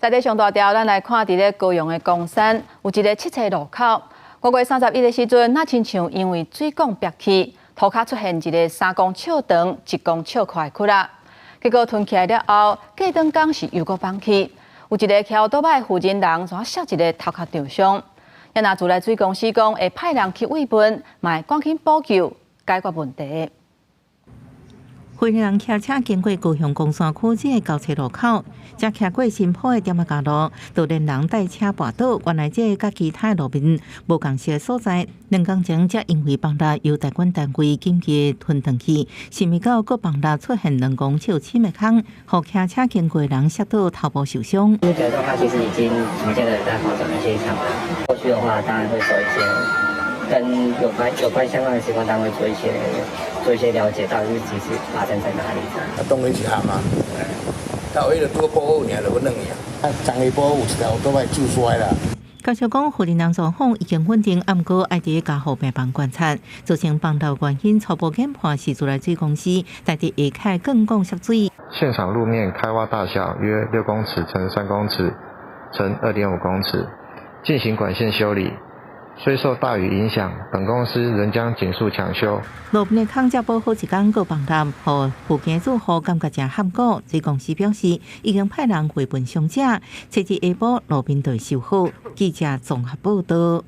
台地上大条，咱来看伫咧高雄的公山有一个汽车路口，5月31日时阵，那亲像因为水管憋气，涂骹出现一个3公尺长、1公尺宽的窟窿。结果吞起来了后，过顿工是又搁放气，有一个骑倒摆负责人怎烧一个头壳重伤。也拿自来水公司讲会派人去慰问，嘛会赶紧补救解决问题。会人骑车经过高雄公山区这个交叉路口，才骑过新埔的点仔角路，就连人带车跋倒。原来这个甲其他路面无共识的所在，2天前才因为崩塌由代管单位紧急吞断去，甚物到搁崩塌出现2公尺深的坑，互骑车经过的人摔到头部受伤。这个状况其实已经逐渐的在好转的现象了。后续的话，当然会做一些跟有关相关的机关单位做一些了解，到底其实发生在哪里。动了一项啊，他为了多保护你，就要弄你啊。昨下晡有一条倒摆救衰啦。加上讲，护理人状况已经稳定，毋过爱伫家护病房观察，造成崩塌原因初步研判是自来水公司台地下开更供涉水。现场路面开挖大小约6公尺乘3公尺乘2.5公尺，进行管线修理。虽受大雨影响，本公司仍将紧速抢修。路面的坑才保好一天，搁崩塌，互附近住户感觉真坎坷。水公司表示，已经派人回问伤者，截至下晡路面就修好。记者综合报道。